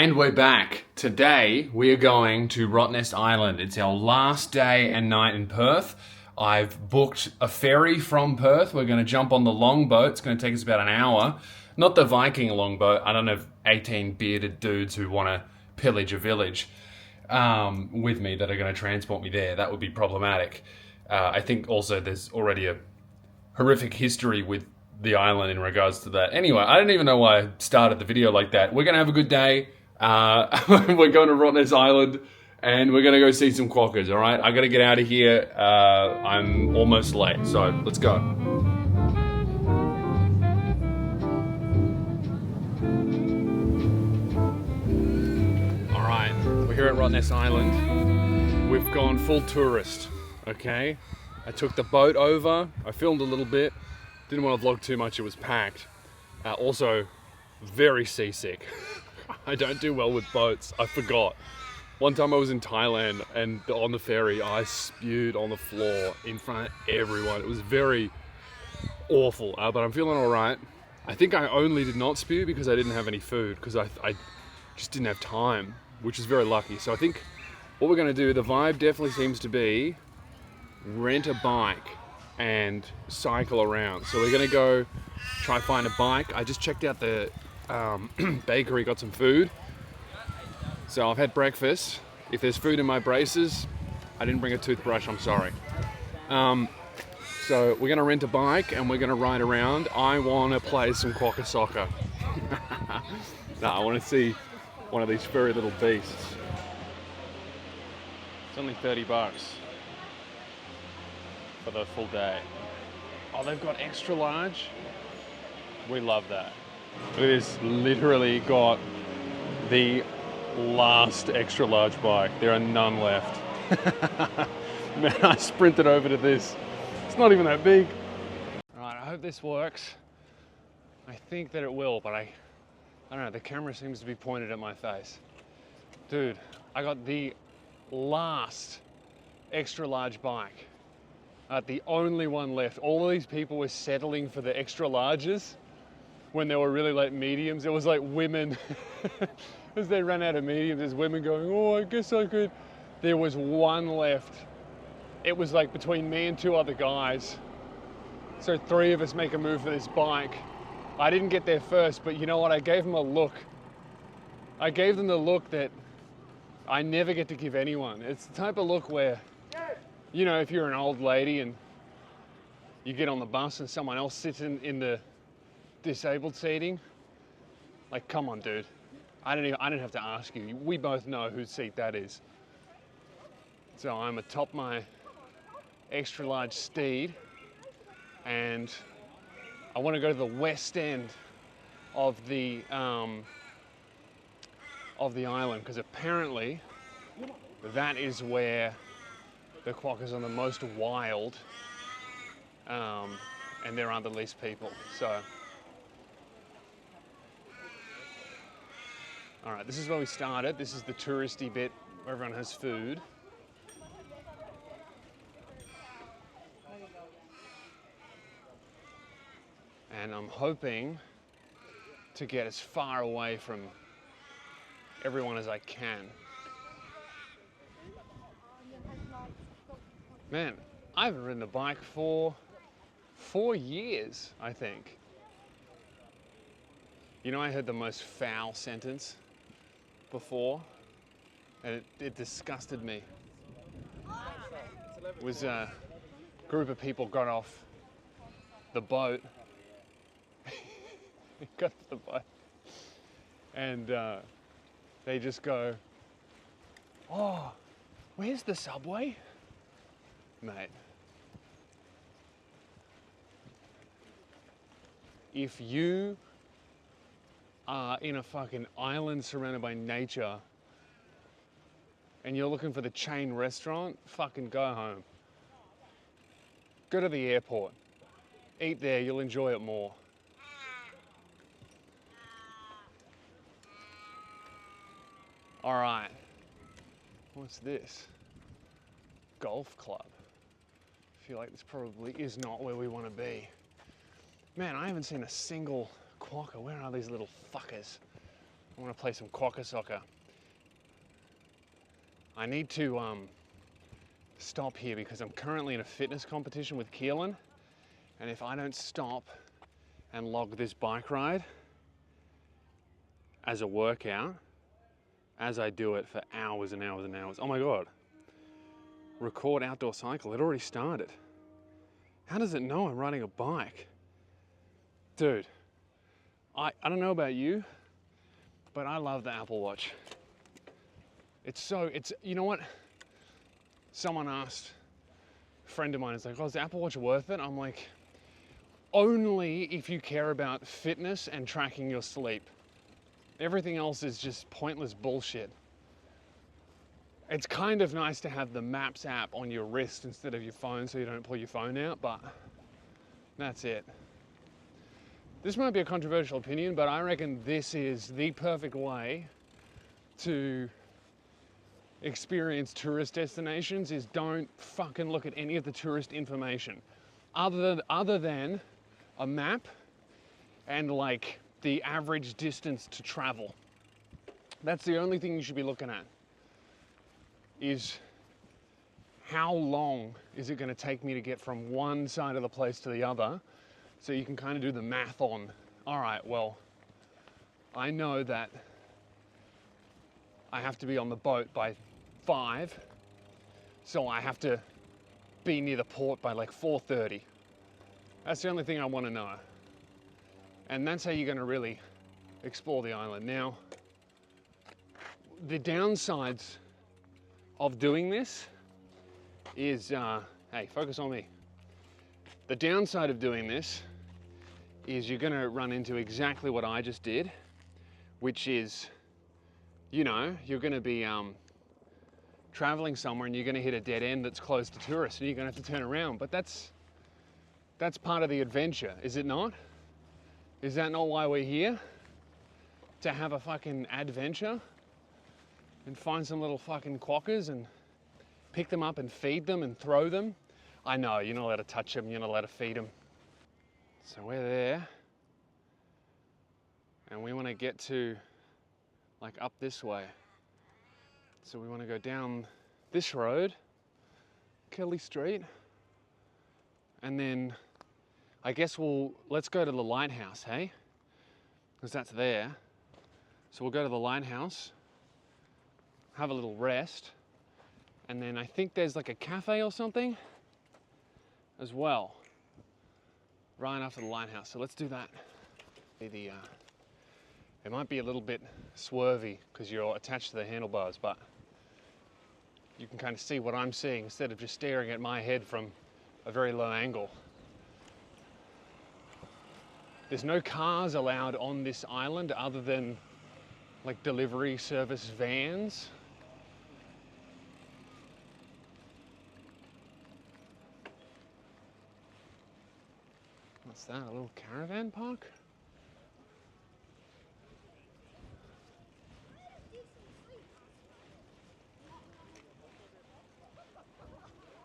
And we're back. Today we are going to Rottnest Island. It's our last day and night in Perth. I've booked a ferry from Perth. We're going to jump on the longboat. It's going to take us about an hour. Not the Viking longboat. I don't have 18 bearded dudes who want to pillage a village with me that are going to transport me there. That would be problematic. I think also there's already a horrific history with the island in regards to that. Anyway, I don't even know why I started the video like that. We're going to have a good day. We're going to Rottnest Island and we're going to go see some quokkas, all right? I got to get out of here. I'm almost late, so let's go. All right, we're here at Rottnest Island. We've gone full tourist, okay? I took the boat over. I filmed a little bit. Didn't want to vlog too much, it was packed. Also, very seasick. I don't do well with boats, I forgot. One time I was in Thailand and on the ferry, I spewed on the floor in front of everyone. It was very awful, but I'm feeling all right. I think I only did not spew because I didn't have any food, because I just didn't have time, which is very lucky. So I think what we're gonna do, the vibe definitely seems to be rent a bike and cycle around. So we're gonna go try find a bike. I just checked out the bakery, got some food. So I've had breakfast. If there's food in my braces, I didn't bring a toothbrush, I'm sorry. So we're gonna rent a bike and we're gonna ride around. I wanna play some Quokka soccer. No, I wanna see one of these furry little beasts. It's only 30 bucks for the full day. Oh, they've got extra large. We love that. Look at this, literally got the last extra large bike. There are none left. Man, I sprinted over to this. It's not even that big. All right, I hope this works. I think that it will, but I don't know, the camera seems to be pointed at my face. Dude, I got the last extra large bike. The only one left. All of these people were settling for the extra larges when they were really like mediums. It was like women, as they ran out of mediums, there's women going, oh, I guess I could. There was one left. It was like between me and two other guys. So three of us make a move for this bike. I didn't get there first, but you know what? I gave them a look. I gave them the look that I never get to give anyone. It's the type of look where, you know, if you're an old lady and you get on the bus and someone else sits in the disabled seating, like, come on, dude. I don't have to ask you. We both know whose seat that is. So I'm atop my extra large steed and I want to go to the west end of the island, because apparently that is where the quokkas are the most wild, and there are the least people. So, all right, this is where we started. This is the touristy bit where everyone has food. And I'm hoping to get as far away from everyone as I can. Man, I haven't ridden a bike for 4 years, I think. You know, I heard the most foul sentence before, and it disgusted me. It was a group of people got off the boat, and they just go, oh, where's the subway? Mate, if you are in a fucking island surrounded by nature and you're looking for the chain restaurant, fucking go home. Go to the airport. Eat there, you'll enjoy it more. All right, what's this? Golf club. I feel like this probably is not where we want to be. Man, I haven't seen a single quokka. Where are these little fuckers? I want to play some Quokka soccer. I need to stop here because I'm currently in a fitness competition with Keelan, and if I don't stop and log this bike ride as a workout, as I do it for hours and hours and hours. Oh my God. Record outdoor cycle, it already started. How does it know I'm riding a bike? Dude, I don't know about you, but I love the Apple Watch. You know what? Someone asked, a friend of mine is like, oh, is the Apple Watch worth it? I'm like, only if you care about fitness and tracking your sleep. Everything else is just pointless bullshit. It's kind of nice to have the Maps app on your wrist instead of your phone so you don't pull your phone out, but that's it. This might be a controversial opinion, but I reckon this is the perfect way to experience tourist destinations is don't fucking look at any of the tourist information other than a map and like the average distance to travel. That's the only thing you should be looking at, is how long is it going to take me to get from one side of the place to the other, so you can kind of do the math on, all right, well, I know that I have to be on the boat by 5, so I have to be near the port by like 4:30. That's the only thing I want to know. And that's how you're going to really explore the island. Now, the downsides of doing this is, hey, focus on me. The downside of doing this is you're going to run into exactly what I just did, which is, you know, you're going to be traveling somewhere and you're going to hit a dead end that's close to tourists and you're going to have to turn around. But that's part of the adventure, is it not? Is that not why we're here? To have a fucking adventure and find some little fucking quokkas and pick them up and feed them and throw them. I know, you're not allowed to touch them, you're not allowed to feed them. So we're there and we want to get to like up this way. So we want to go down this road, Kelly Street, and then I guess let's go to the lighthouse, hey? Because that's there. So we'll go to the lighthouse, have a little rest, and then I think there's like a cafe or something as well, right after the lighthouse. So let's do that. It might be a little bit swervy because you're attached to the handlebars, but you can kind of see what I'm seeing instead of just staring at my head from a very low angle. There's no cars allowed on this island other than like delivery service vans. What's that, a little caravan park?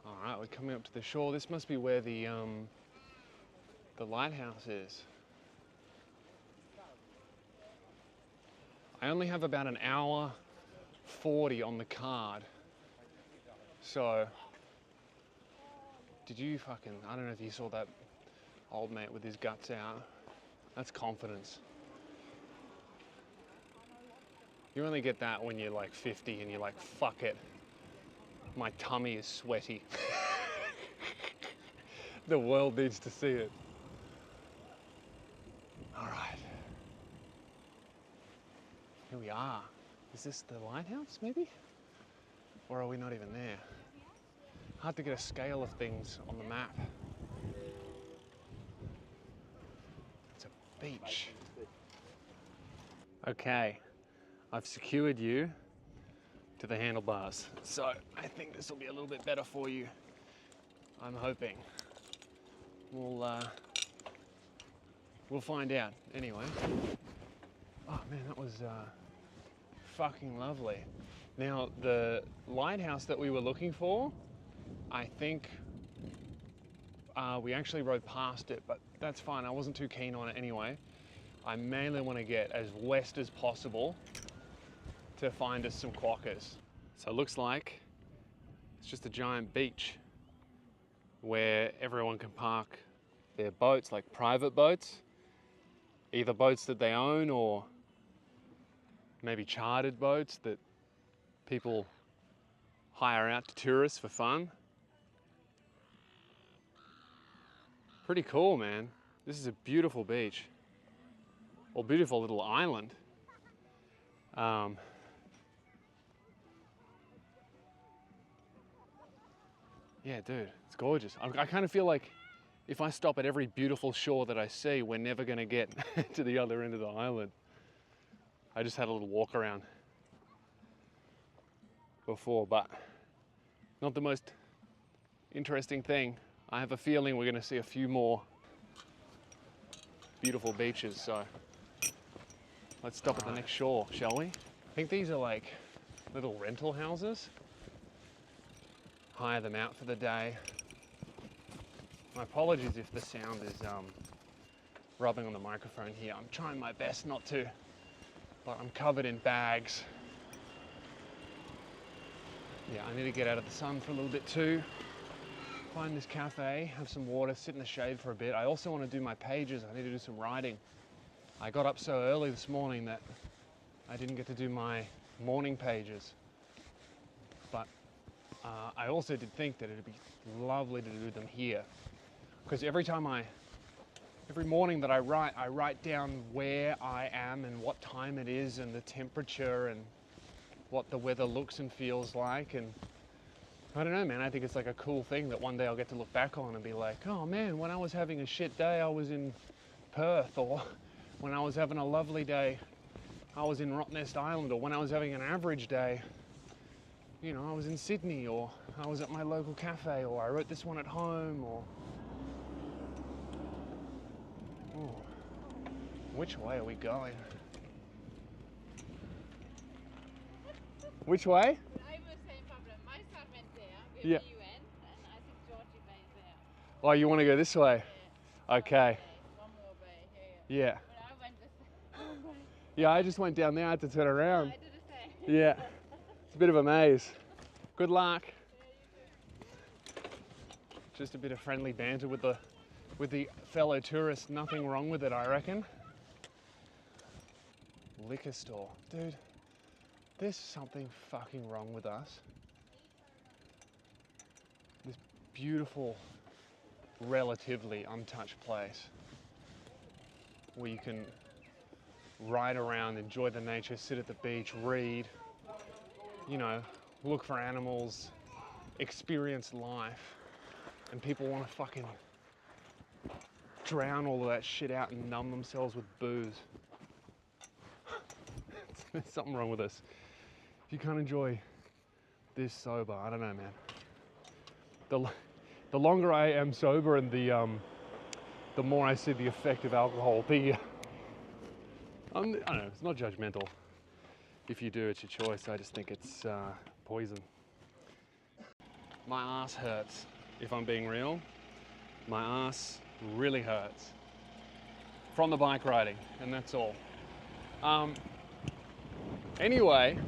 All right, we're coming up to the shore. This must be where the lighthouse is. I only have about an hour 40 on the card. So, did you fucking, I don't know if you saw that old mate with his guts out. That's confidence. You only get that when you're like 50 and you're like, fuck it. My tummy is sweaty. The world needs to see it. All right. Here we are. Is this the lighthouse, maybe? Or are we not even there? Hard to get a scale of things on the map. It's a beach. Okay, I've secured you to the handlebars. So I think this will be a little bit better for you. I'm hoping. We'll find out anyway. Oh man, that was fucking lovely. Now the lighthouse that we were looking for, I think we actually rode past it, but that's fine. I wasn't too keen on it anyway. I mainly want to get as west as possible to find us some quokkas. So it looks like it's just a giant beach where everyone can park their boats, like private boats, either boats that they own or maybe chartered boats that people hire out to tourists for fun. Pretty cool, man. This is a beautiful beach, or beautiful little island. Yeah, dude, it's gorgeous. I kind of feel like if I stop at every beautiful shore that I see, we're never gonna get to the other end of the island. I just had a little walk around before, but not the most interesting thing. I have a feeling we're gonna see a few more beautiful beaches, so let's stop at the next shore, shall we? I think these are like little rental houses. Hire them out for the day. My apologies if the sound is rubbing on the microphone here. I'm trying my best not to, but I'm covered in bags. Yeah, I need to get out of the sun for a little bit too. Find this cafe, have some water, sit in the shade for a bit. I also want to do my pages. I need to do some writing. I got up so early this morning that I didn't get to do my morning pages. But I also did think that it'd be lovely to do them here. Because every morning that I write down where I am and what time it is and the temperature and what the weather looks and feels like. And I don't know, man, I think it's like a cool thing that one day I'll get to look back on and be like, oh man, when I was having a shit day, I was in Perth, or when I was having a lovely day, I was in Rottnest Island, or when I was having an average day, you know, I was in Sydney, or I was at my local cafe, or I wrote this one at home, or... Ooh. Which way are we going? Which way? I was same problem. My son went there, where Yeah. you went, and I think Georgie went there. Oh, you want to go this way? Yeah. Okay. One more way, Yeah. But I went the same way. Yeah, I just went down there, I had to turn around. I did the same. Yeah. It's a bit of a maze. Good luck. Yeah, you too. Just a bit of friendly banter with the fellow tourists. Nothing wrong with it, I reckon. Liquor store. Dude, there's something fucking wrong with us. This beautiful, relatively untouched place where you can ride around, enjoy the nature, sit at the beach, read, you know, look for animals, experience life, and people want to fucking drown all of that shit out and numb themselves with booze. There's something wrong with us. If you can't enjoy this sober, I don't know, man. The longer I am sober and the more I see the effect of alcohol. I don't know, it's not judgmental. If you do, it's your choice. I just think it's poison. My ass hurts, if I'm being real. My ass really hurts from the bike riding, and that's all. Anyway,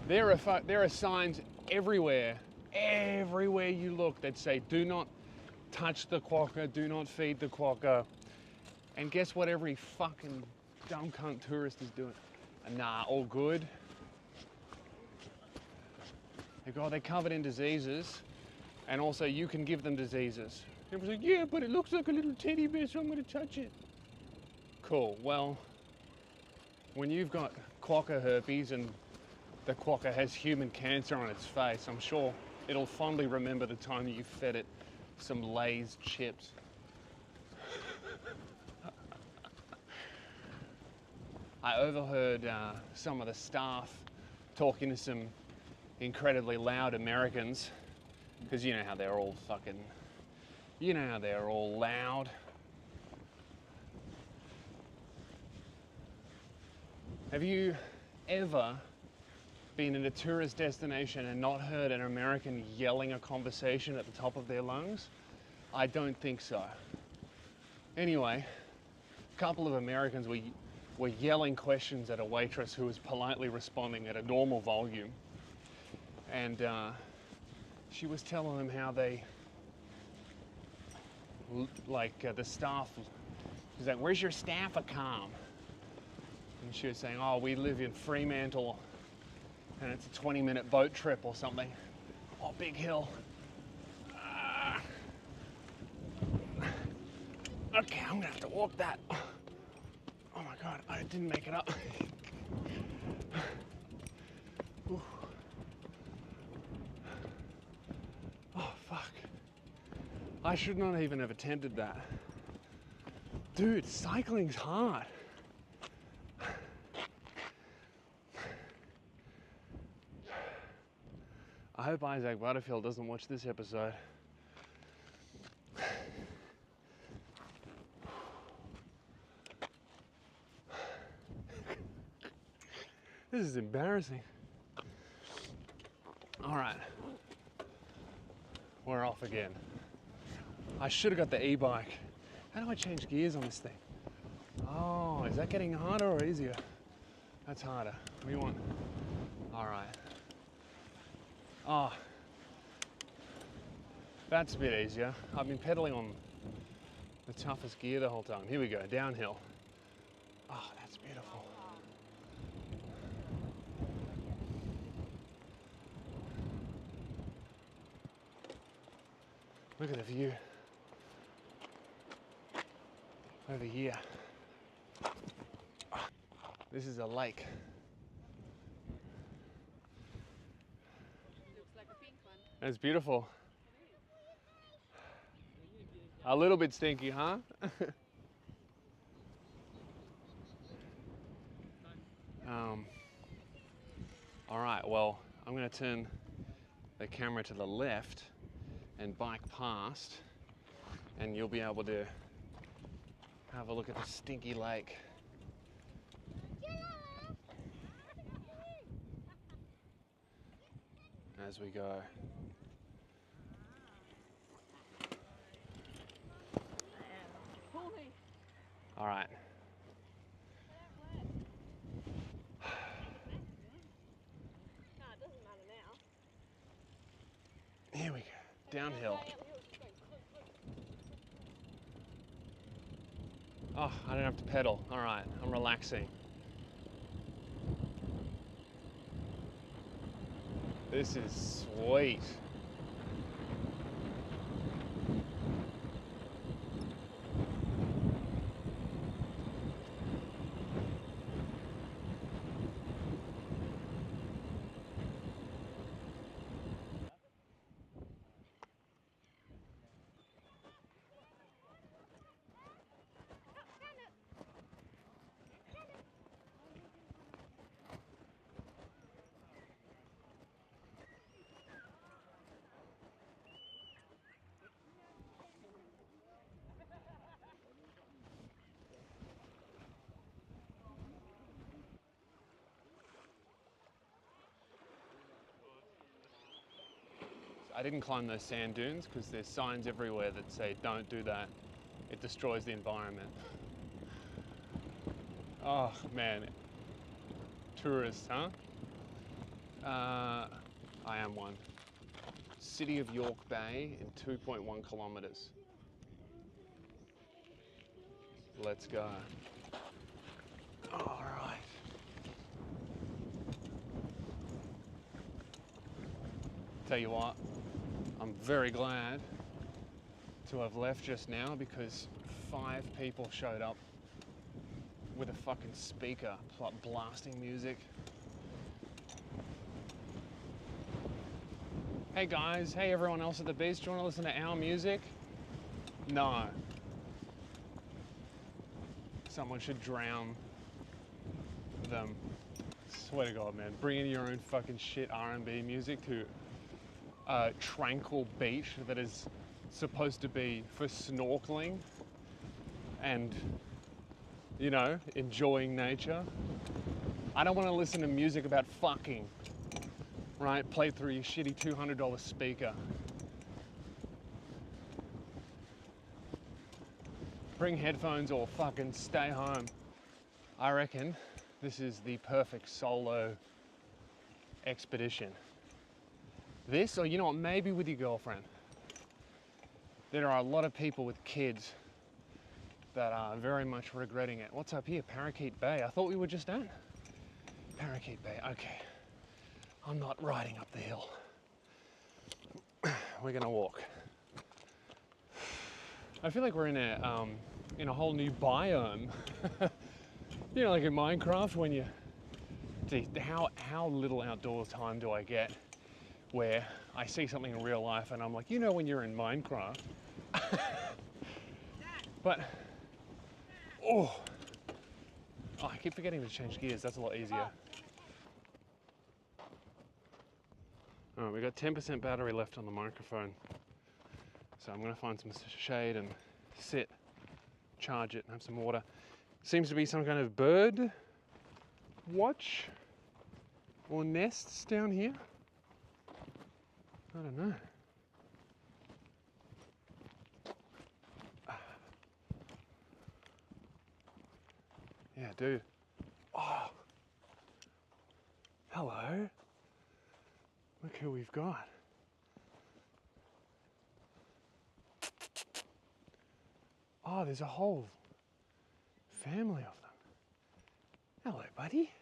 there are signs everywhere you look that say, do not touch the quokka, do not feed the quokka. And guess what every fucking dumb cunt tourist is doing? Nah, all good. They're covered in diseases, and also you can give them diseases. Everyone's like, yeah, but it looks like a little teddy bear, so I'm gonna touch it. Cool, well, when you've got quokka herpes and the quokka has human cancer on its face, I'm sure it'll fondly remember the time you fed it some Lay's chips. I overheard some of the staff talking to some incredibly loud Americans, because you know how they're all fucking, you know how they're all loud. Have you ever been in a tourist destination and not heard an American yelling a conversation at the top of their lungs? I don't think so. Anyway, couple of Americans were yelling questions at a waitress who was politely responding at a normal volume. And she was telling them how they, the staff, she's like, where's your staff accom? And she was saying, oh, we live in Fremantle and it's a 20-minute boat trip or something. Oh, big hill. Okay, I'm gonna have to walk that. Oh my God, I didn't make it up. Oh, fuck. I should not even have attempted that. Dude, cycling's hard. I hope Isaac Butterfield doesn't watch this episode. This is embarrassing. All right, we're off again. I should have got the e-bike. How do I change gears on this thing? Oh, is that getting harder or easier? That's harder. What do you want? All right. Oh, that's a bit easier. I've been pedaling on the toughest gear the whole time. Here we go, downhill. Oh, that's beautiful. Look at the view over here. This is a lake. Looks like a pink one. It's beautiful. A little bit stinky, huh? All right, well, I'm gonna turn the camera to the left and bike past, and you'll be able to have a look at the stinky lake. As we go. All right. Here we go, downhill. Oh, I don't have to pedal. All right, I'm relaxing. This is sweet. I didn't climb those sand dunes because there's signs everywhere that say don't do that. It destroys the environment. Oh man, tourists, huh? I am one. City of York Bay in 2.1 kilometers. Let's go. All right. Tell you what, I'm very glad to have left just now because 5 people showed up with a fucking speaker blasting music. Hey guys, hey everyone else at the beach, do you want to listen to our music? No. Someone should drown them. Swear to God, man, bring in your own fucking shit R&B music to a tranquil beach that is supposed to be for snorkeling and, you know, enjoying nature. I don't want to listen to music about fucking, right? Played through your shitty $200 speaker. bring headphones or fucking stay home. I reckon this is the perfect solo expedition. This, or you know what, maybe with your girlfriend. There are a lot of people with kids that are very much regretting it. What's up here? Parakeet Bay. I thought we were just at Parakeet Bay. Okay. I'm not riding up the hill. We're gonna walk. I feel like we're in a whole new biome. You know, like in Minecraft when you see how little outdoors time do I get where I see something in real life and I'm like, you know, when you're in Minecraft. But I keep forgetting to change gears. That's a lot easier. All right, we got 10% battery left on the microphone. So I'm gonna find some shade and sit, charge it and have some water. Seems to be some kind of bird watch or nests down here. I don't know. Yeah, dude. Oh, hello. Look who we've got. Oh, there's a whole family of them. Hello, buddy.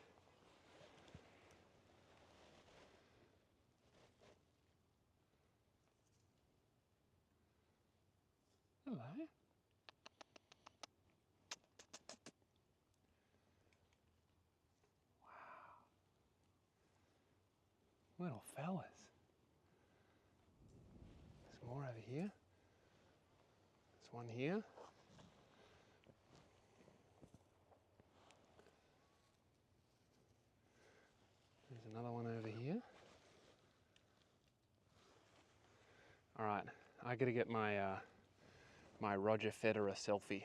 Hello. Wow. Little fellas. There's more over here. There's one here. There's another one over here. All right, I gotta get my my Roger Federer selfie.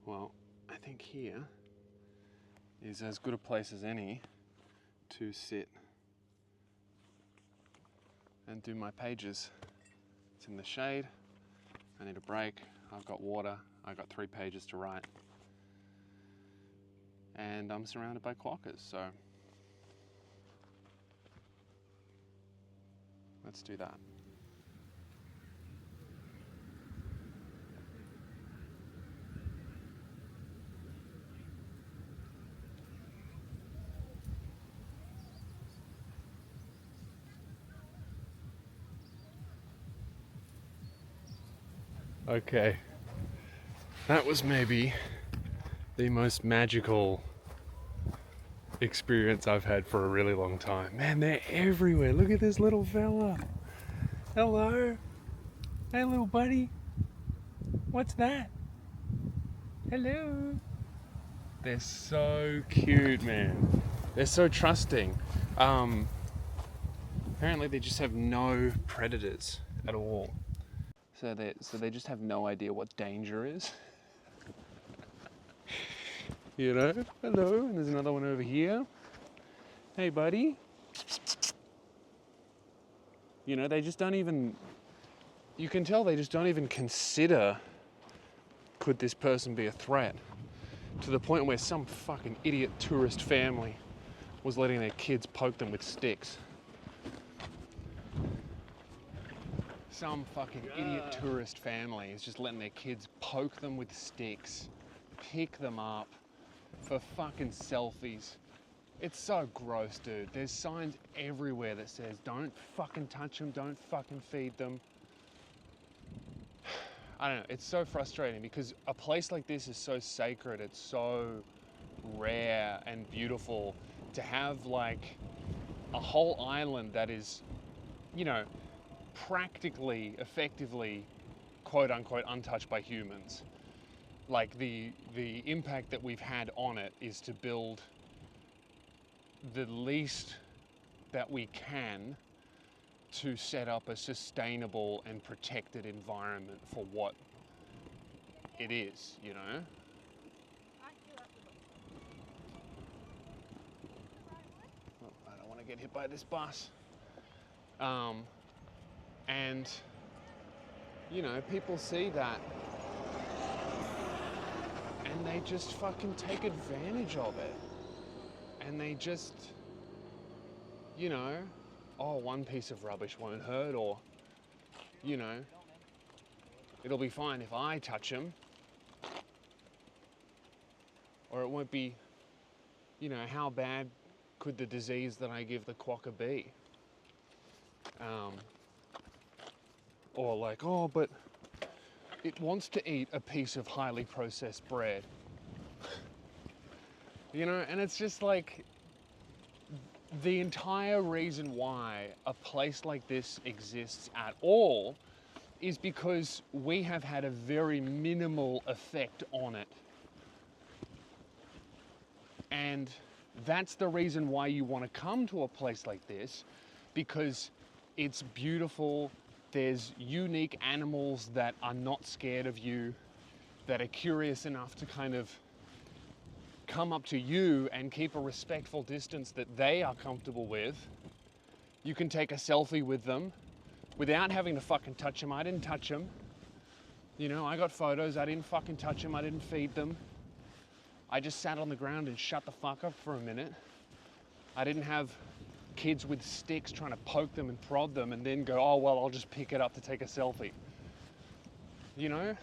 Well, I think here is as good a place as any to sit and do my pages. It's in the shade. I need a break. I've got water. I've got 3 pages to write. And I'm surrounded by quokkas, so let's do that. Okay, that was maybe the most magical experience I've had for a really long time. Man, they're everywhere. Look at this little fella. Hello. Hey, little buddy. What's that? Hello. They're so cute, man. They're so trusting. Apparently they just have no predators at all. So they just have no idea what danger is. You know? Hello. And there's another one over here. Hey, buddy. You know, they just don't even, you can tell they just don't even consider, could this person be a threat? To the point where some fucking idiot tourist family was letting their kids poke them with sticks. Some fucking idiot tourist family is just letting their kids poke them with sticks, pick them up for fucking selfies. It's so gross, dude. There's signs everywhere that says, don't fucking touch them, don't fucking feed them. I don't know, it's so frustrating because a place like this is so sacred, it's so rare and beautiful to have like a whole island that is, you know, practically, effectively, quote unquote, untouched by humans. Like the impact that we've had on it is to build the least that we can to set up a sustainable and protected environment for what it is, you know? Oh, I don't want to get hit by this bus. And, you know, people see that and they just fucking take advantage of it. And they just, you know, oh, one piece of rubbish won't hurt, or, you know, it'll be fine if I touch them. Or it won't be, you know, how bad could the disease that I give the quokka be? Or like, oh, but it wants to eat a piece of highly processed bread. You know, and it's just like, the entire reason why a place like this exists at all is because we have had a very minimal effect on it. And that's the reason why you want to come to a place like this, because it's beautiful. There's unique animals that are not scared of you, that are curious enough to kind of come up to you and keep a respectful distance that they are comfortable with. You can take a selfie with them without having to fucking touch them. I didn't touch them. You know, I got photos. I didn't fucking touch them. I didn't feed them. I just sat on the ground and shut the fuck up for a minute. I didn't have kids with sticks trying to poke them and prod them and then go, oh, well, I'll just pick it up to take a selfie. You know,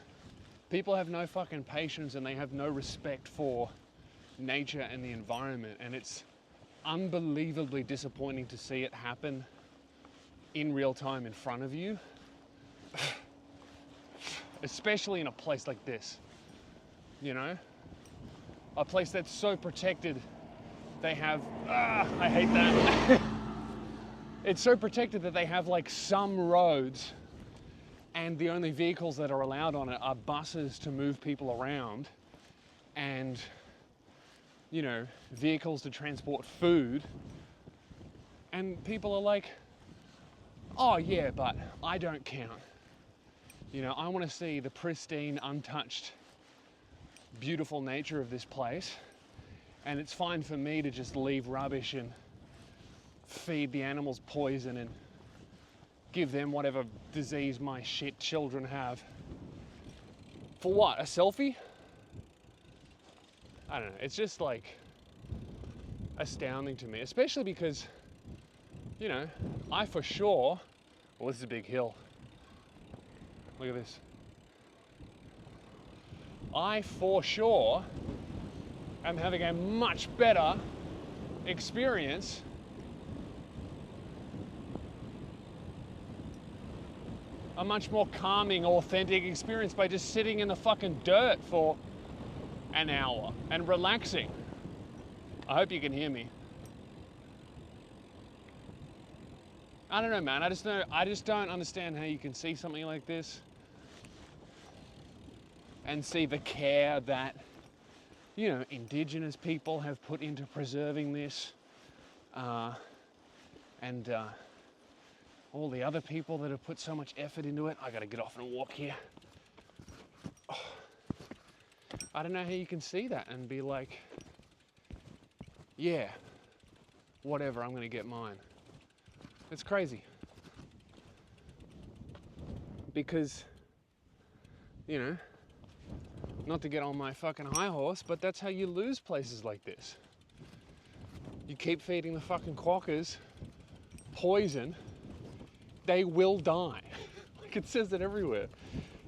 people have no fucking patience and they have no respect for nature and the environment, and it's unbelievably disappointing to see it happen in real time in front of you, especially in a place like this. You know, a place that's so protected. They have, I hate that. It's so protected that they have like some roads and the only vehicles that are allowed on it are buses to move people around, and, you know, vehicles to transport food. And people are like, oh yeah, but I don't count. You know, I want to see the pristine, untouched, beautiful nature of this place. And it's fine for me to just leave rubbish and feed the animals poison and give them whatever disease my shit children have. For what? A selfie? I don't know. It's just like astounding to me, especially because, you know, I for sure, well, this is a big hill. Look at this. I for sure am having a much better experience a much more calming, authentic experience by just sitting in the fucking dirt for an hour and relaxing. I hope you can hear me. I don't know, man. I just don't understand how you can see something like this and see the care that, you know, Indigenous people have put into preserving this, and all the other people that have put so much effort into it. I gotta get off and walk here. Oh. I don't know how you can see that and be like, yeah, whatever, I'm gonna get mine. It's crazy. Because, you know, not to get on my fucking high horse, but that's how you lose places like this. You keep feeding the fucking quokkas poison, they will die. Like, it says it everywhere.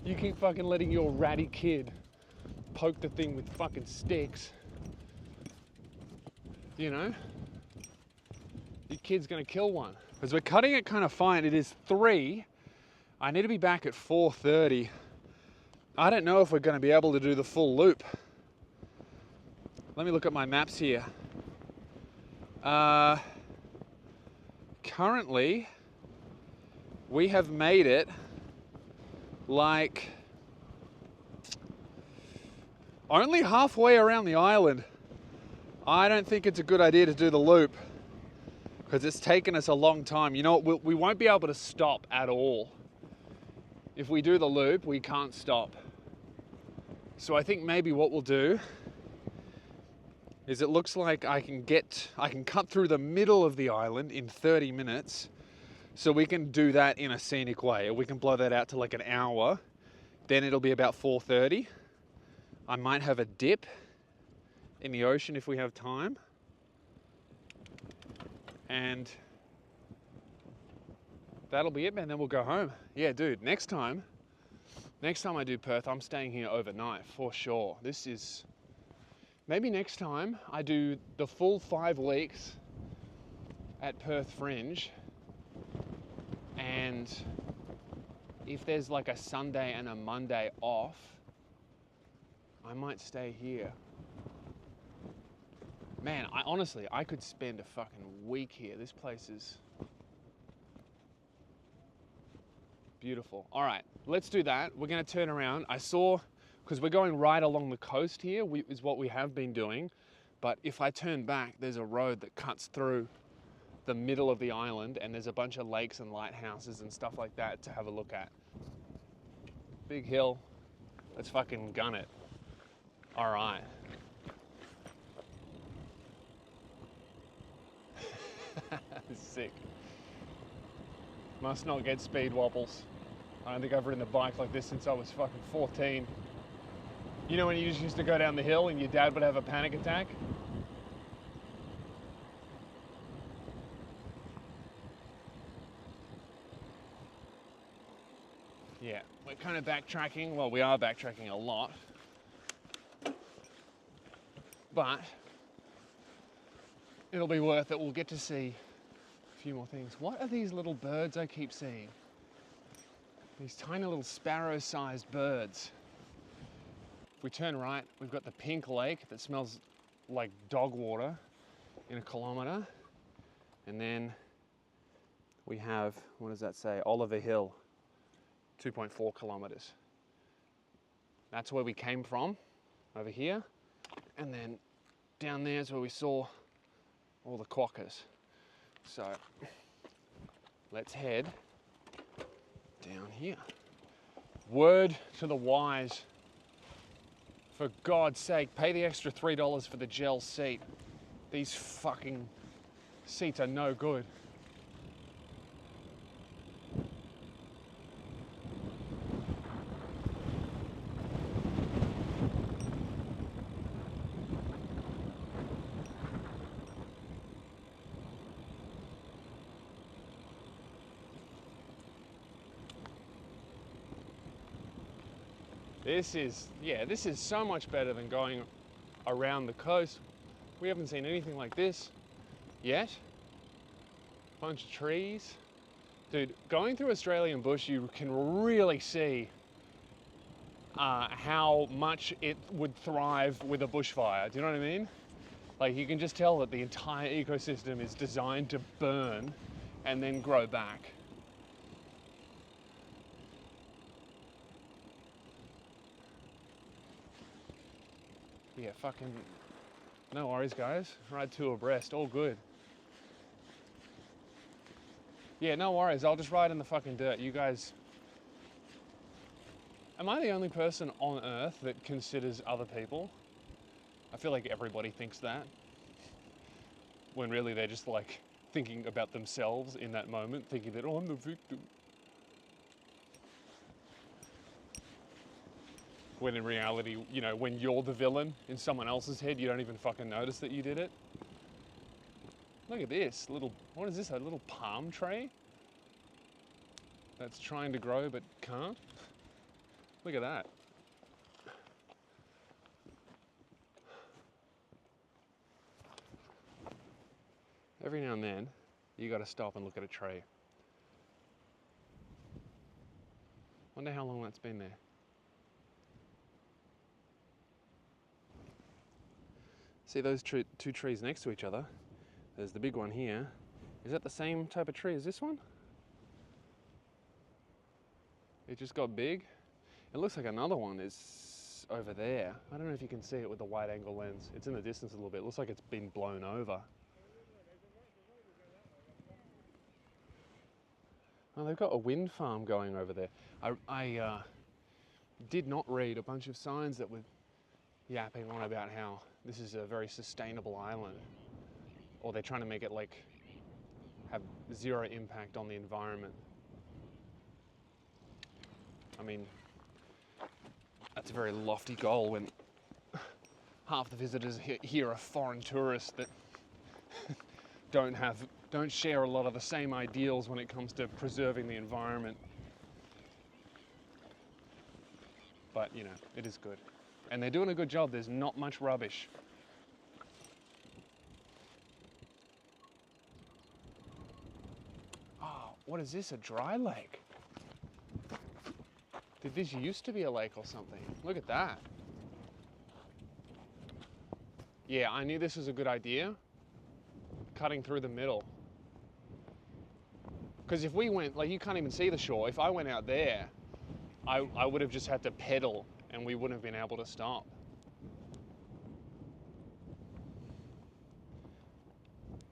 You keep fucking letting your ratty kid poke the thing with fucking sticks, you know, your kid's gonna kill one. Because we're cutting it kind of fine. It is 3. I need to be back at 4:30. I don't know if we're going to be able to do the full loop. Let me look at my maps here. Currently, we have made it like only halfway around the island. I don't think it's a good idea to do the loop because it's taken us a long time. You know what? We won't be able to stop at all. If we do the loop, we can't stop. So I think maybe what we'll do is, it looks like I can cut through the middle of the island in 30 minutes, So we can do that in a scenic way. We can blow that out to like an hour. Then it'll be about 4:30. I might have a dip in the ocean if we have time. And that'll be it, man. Then we'll go home. Yeah, dude, next time I do Perth, I'm staying here overnight for sure. Maybe next time I do the full 5 weeks at Perth Fringe, and if there's like a Sunday and a Monday off, I might stay here. Man, I could spend a fucking week here. This place is beautiful. All right, let's do that. We're gonna turn around. Because we're going right along the coast here, is what we have been doing. But if I turn back, there's a road that cuts through the middle of the island, and there's a bunch of lakes and lighthouses and stuff like that to have a look at. Big hill. Let's fucking gun it. All right. Sick. Must not get speed wobbles. I don't think I've ridden a bike like this since I was fucking 14. You know when you just used to go down the hill and your dad would have a panic attack? Yeah, we're kind of backtracking. Well, we are backtracking a lot. But it'll be worth it. We'll get to see a few more things. What are these little birds I keep seeing? These tiny little sparrow-sized birds. If we turn right, we've got the pink lake that smells like dog water in a kilometre. And then we have, what does that say? Oliver Hill, 2.4 kilometres. That's where we came from, over here. And then down there is where we saw all the quokkas. So let's head down here. Word to the wise, for God's sake, pay the extra $3 for the gel seat. These fucking seats are no good. This is so much better than going around the coast. We haven't seen anything like this yet. Bunch of trees. Dude, going through Australian bush, you can really see how much it would thrive with a bushfire. Do you know what I mean? Like, you can just tell that the entire ecosystem is designed to burn and then grow back. Yeah, fucking no worries, guys. Ride 2 abreast, all good. Yeah, no worries. I'll just ride in the fucking dirt. You guys... Am I the only person on Earth that considers other people? I feel like everybody thinks that. When really they're just like thinking about themselves in that moment, thinking that, oh, I'm the victim. When in reality, you know, when you're the villain in someone else's head, you don't even fucking notice that you did it. Look at this little, what is this, a little palm tree? That's trying to grow but can't? Look at that. Every now and then, you gotta stop and look at a tree. Wonder how long that's been there. See those two trees next to each other? There's the big one here. Is that the same type of tree as this one? It just got big. It looks like another one is over there. I don't know if you can see it with the wide angle lens. It's in the distance a little bit. It looks like it's been blown over. Oh, they've got a wind farm going over there. I did not read a bunch of signs that were yapping on about how this is a very sustainable island. Or they're trying to make it like have zero impact on the environment. I mean, that's a very lofty goal when half the visitors here are foreign tourists that don't share a lot of the same ideals when it comes to preserving the environment. But, you know, it is good. And they're doing a good job. There's not much rubbish. Oh, what is this? A dry lake? Did this used to be a lake or something? Look at that. Yeah, I knew this was a good idea. Cutting through the middle. Because if we went, like, you can't even see the shore. If I went out there, I would have just had to pedal and we wouldn't have been able to stop.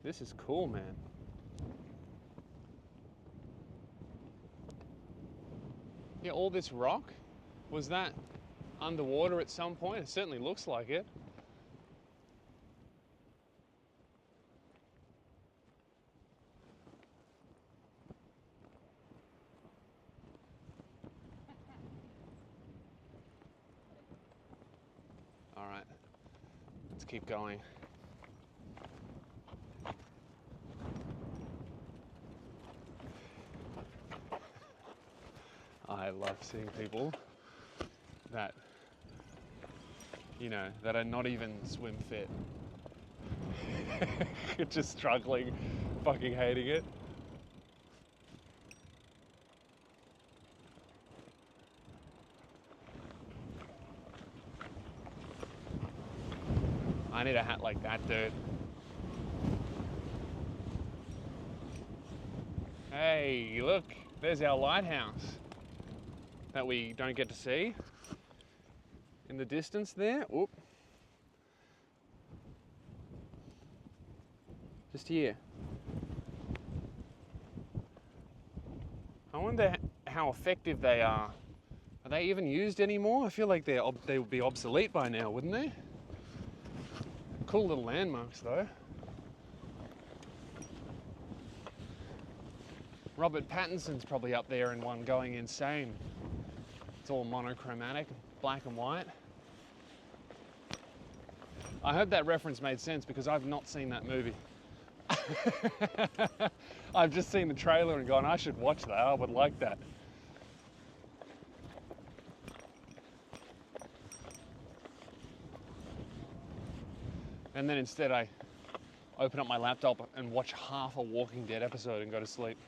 This is cool, man. Yeah, all this rock, was that underwater at some point? It certainly looks like it. All right, let's keep going. I love seeing people that, you know, that are not even swim fit. Just struggling, fucking hating it. I need a hat like that, dude. Hey, look, there's our lighthouse that we don't get to see in the distance there. Oop. Just here. I wonder how effective they are. Are they even used anymore? I feel like they would be obsolete by now, wouldn't they? Cool little landmarks though. Robert Pattinson's probably up there in one going insane. It's all monochromatic, black and white. I hope that reference made sense because I've not seen that movie. I've just seen the trailer and gone, I should watch that, I would like that. And then instead I open up my laptop and watch half a Walking Dead episode and go to sleep.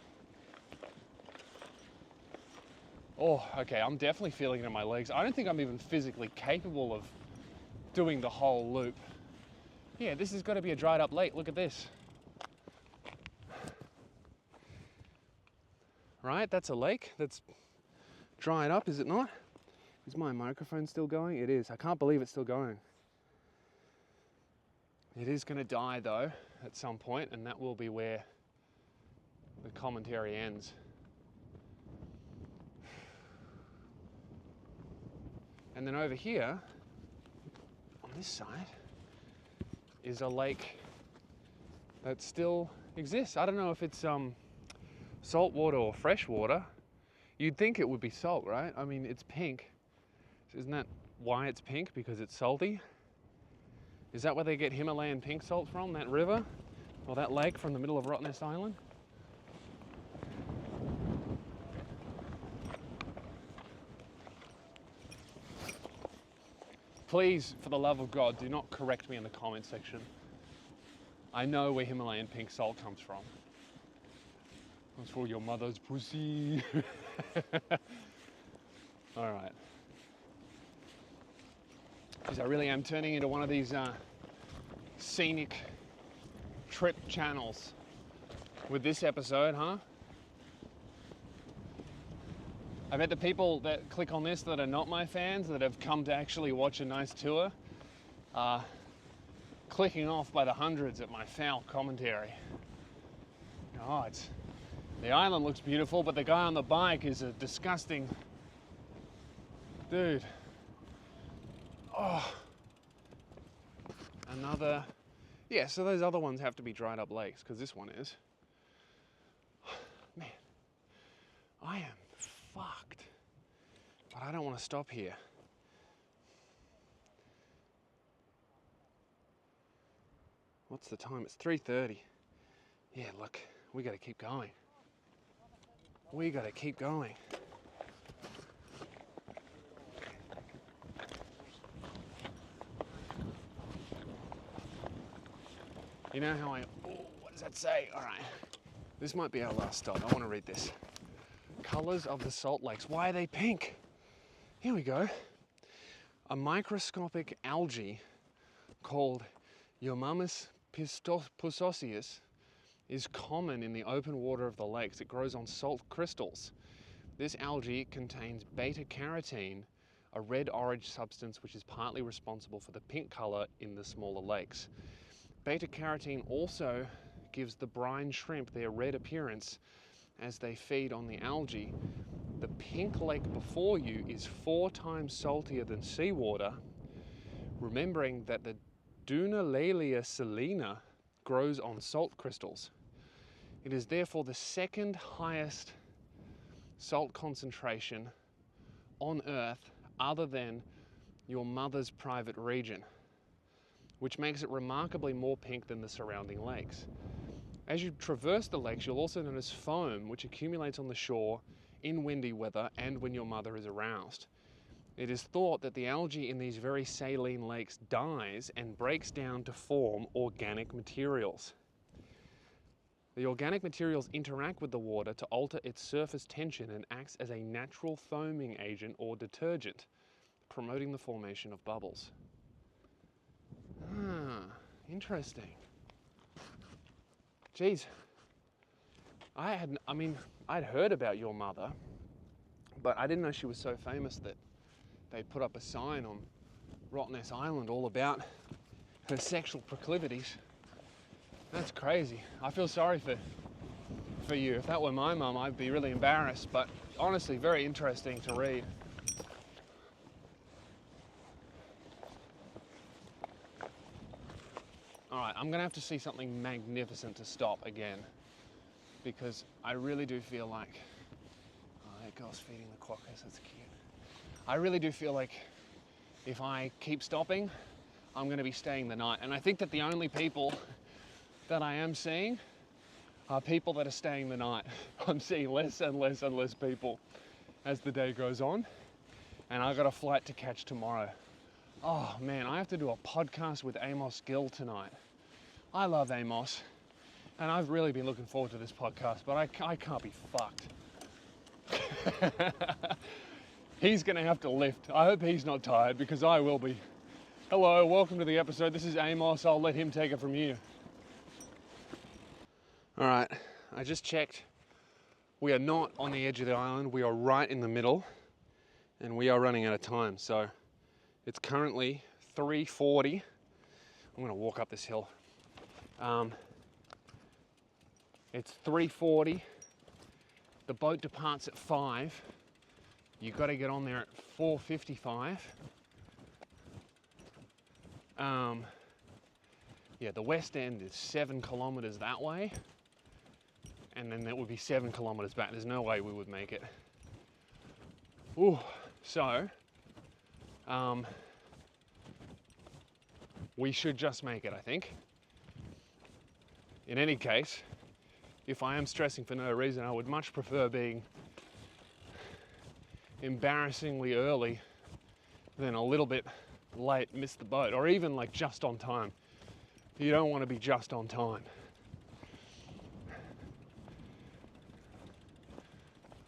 Oh, okay, I'm definitely feeling it in my legs. I don't think I'm even physically capable of doing the whole loop. Yeah, this has got to be a dried up lake. Look at this. Right, that's a lake that's dried up, is it not? Is my microphone still going? It is. I can't believe it's still going. It is going to die though at some point, and that will be where the commentary ends. And then over here, on this side, is a lake that still exists. I don't know if it's salt water or fresh water. You'd think it would be salt, right? I mean, it's pink. Isn't that why it's pink? Because it's salty? Is that where they get Himalayan pink salt from, that river? Or that lake from the middle of Rottnest Island? Please, for the love of God, do not correct me in the comment section. I know where Himalayan pink salt comes from. It's for your mother's pussy. All right. Because I really am turning into one of these scenic trip channels with this episode, huh? I bet the people that click on this that are not my fans, that have come to actually watch a nice tour, are clicking off by the hundreds at my foul commentary. Oh, the island looks beautiful, but the guy on the bike is a disgusting dude. Oh, another. Yeah, so those other ones have to be dried up lakes, because this one is. I am fucked. But I don't want to stop here. What's the time? It's 3:30. Yeah, look, we got to keep going. We got to keep going. You know how what does that say? All right, this might be our last stop. I want to read this. Colors of the salt lakes. Why are they pink? Here we go. A microscopic algae called Eumamus pusoceus is common in the open water of the lakes. It grows on salt crystals. This algae contains beta-carotene, a red-orange substance which is partly responsible for the pink color in the smaller lakes. Beta-carotene also gives the brine shrimp their red appearance as they feed on the algae. The pink lake before you is 4 times saltier than seawater, remembering that the Dunalalia salina grows on salt crystals. It is therefore the second highest salt concentration on Earth other than your mother's private region, which makes it remarkably more pink than the surrounding lakes. As you traverse the lakes, you'll also notice foam, which accumulates on the shore in windy weather and when your mother is aroused. It is thought that the algae in these very saline lakes dies and breaks down to form organic materials. The organic materials interact with the water to alter its surface tension and acts as a natural foaming agent or detergent, promoting the formation of bubbles. Interesting. Geez, I'd heard about your mother, but I didn't know she was so famous that they put up a sign on Rottnest Island all about her sexual proclivities. That's crazy. I feel sorry for you. If that were my mum, I'd be really embarrassed, but honestly, very interesting to read. All right, I'm gonna have to see something magnificent to stop again, because I really do feel like, oh, that girl's feeding the quokkas, that's cute. I really do feel like if I keep stopping, I'm gonna be staying the night. And I think that the only people that I am seeing are people that are staying the night. I'm seeing less and less and less people as the day goes on, and I've got a flight to catch tomorrow. Oh man, I have to do a podcast with Amos Gill tonight. I love Amos, and I've really been looking forward to this podcast, but I can't be fucked. He's gonna have to lift. I hope he's not tired, because I will be. Hello, welcome to the episode. This is Amos. I'll let him take it from you. All right, I just checked. We are not on the edge of the island. We are right in the middle, and we are running out of time. So it's currently 3:40. I'm gonna walk up this hill. It's 3:40. The boat departs at 5. You got to get on there at 4:55. Yeah, the west end is 7 kilometers that way, and then that would be 7 kilometers back. There's no way we would make it. Ooh, so we should just make it, I think. In any case, if I am stressing for no reason, I would much prefer being embarrassingly early than a little bit late, miss the boat, or even like just on time. You don't want to be just on time.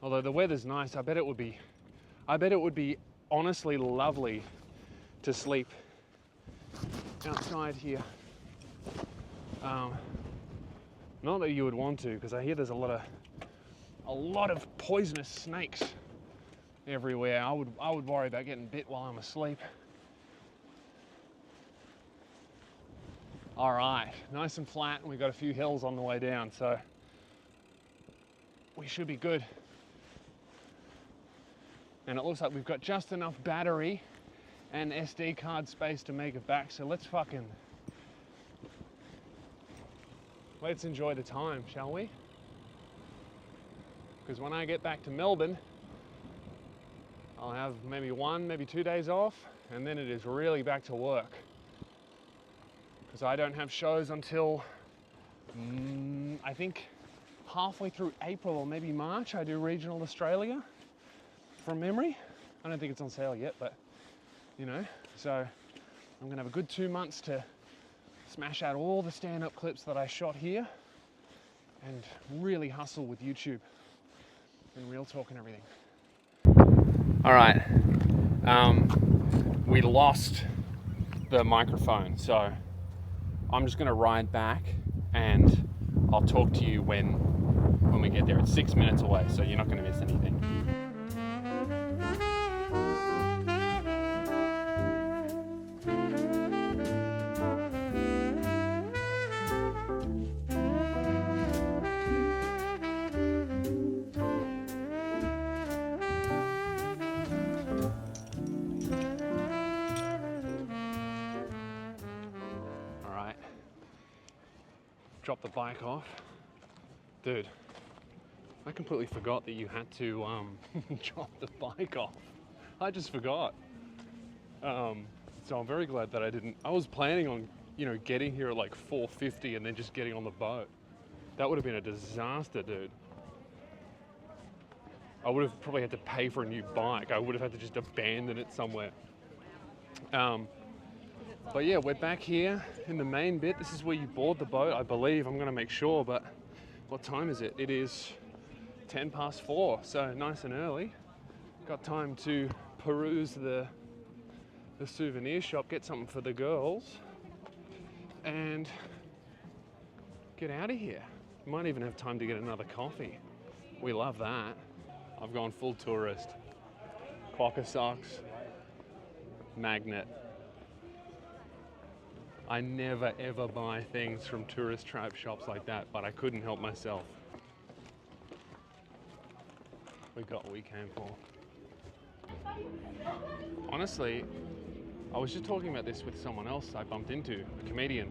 Although the weather's nice, I bet it would be honestly lovely to sleep outside here. Not that you would want to, because I hear there's a lot of poisonous snakes everywhere. I would worry about getting bit while I'm asleep. All right, nice and flat, and we've got a few hills on the way down, so we should be good. And it looks like we've got just enough battery and SD card space to make it back, so let's enjoy the time, shall we? Because when I get back to Melbourne, I'll have maybe 1, maybe 2 days off, and then it is really back to work. Because I don't have shows until, I think, halfway through April or maybe March. I do regional Australia from memory. I don't think it's on sale yet, but you know, so I'm gonna have a good 2 months to smash out all the stand-up clips that I shot here and really hustle with YouTube and Real Talk and everything. All right, we lost the microphone, so I'm just gonna ride back and I'll talk to you when we get there. It's 6 minutes away, so you're not gonna miss anything. Drop the bike off. Dude, I completely forgot that you had to drop the bike off. I just forgot. So I'm very glad that I didn't. I was planning on, you know, getting here at like 4:50 and then just getting on the boat. That would have been a disaster, dude. I would have probably had to pay for a new bike. I would have had to just abandon it somewhere. But yeah, we're back here in the main bit. This is where you board the boat, I believe. I'm gonna make sure, but what time is it? It is 4:10, so nice and early. Got time to peruse the souvenir shop, get something for the girls, and get out of here. Might even have time to get another coffee. We love that. I've gone full tourist. Quokka socks, magnet. I never ever buy things from tourist trap shops like that, but I couldn't help myself. We got what we came for. Honestly, I was just talking about this with someone else I bumped into, a comedian.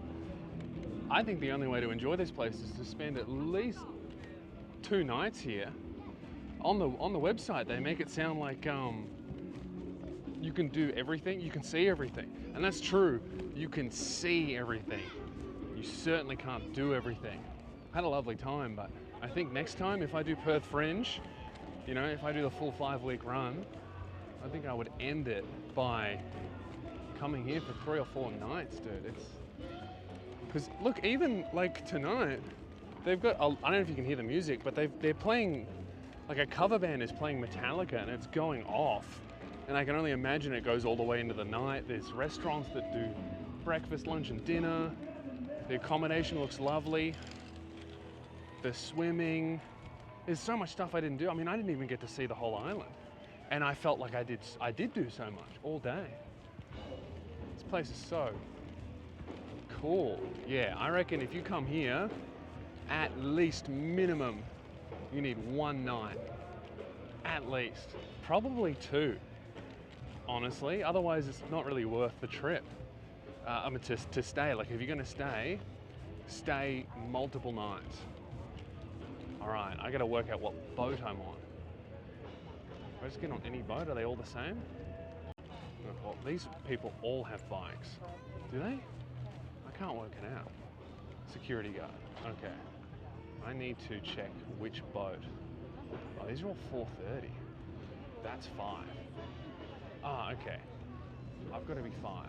I think the only way to enjoy this place is to spend at least 2 nights here. On the website, they make it sound like you can do everything, you can see everything. And that's true, you can see everything. You certainly can't do everything. I had a lovely time, but I think next time if I do Perth Fringe, you know, if I do the full 5-week run, I think I would end it by coming here for 3 or 4 nights, dude. It's, because look, even like tonight, they've got, I don't know if you can hear the music, but they're playing, like a cover band is playing Metallica and it's going off. And I can only imagine it goes all the way into the night. There's restaurants that do breakfast, lunch, and dinner. The accommodation looks lovely. The swimming. There's so much stuff I didn't do. I mean, I didn't even get to see the whole island. And I felt like I did do so much all day. This place is so cool. Yeah, I reckon if you come here, at least minimum, you need 1 night. At least. Probably 2. Honestly, otherwise it's not really worth the trip. I mean, to stay, like if you're gonna stay multiple nights. All right, I gotta work out what boat I'm on. If I just get on any boat, are they all the same? Well, these people all have bikes. Do they? I can't work it out. Security guard, okay. I need to check which boat. Oh, these are all 4:30. That's 5. Ah, okay. I've got to be 5.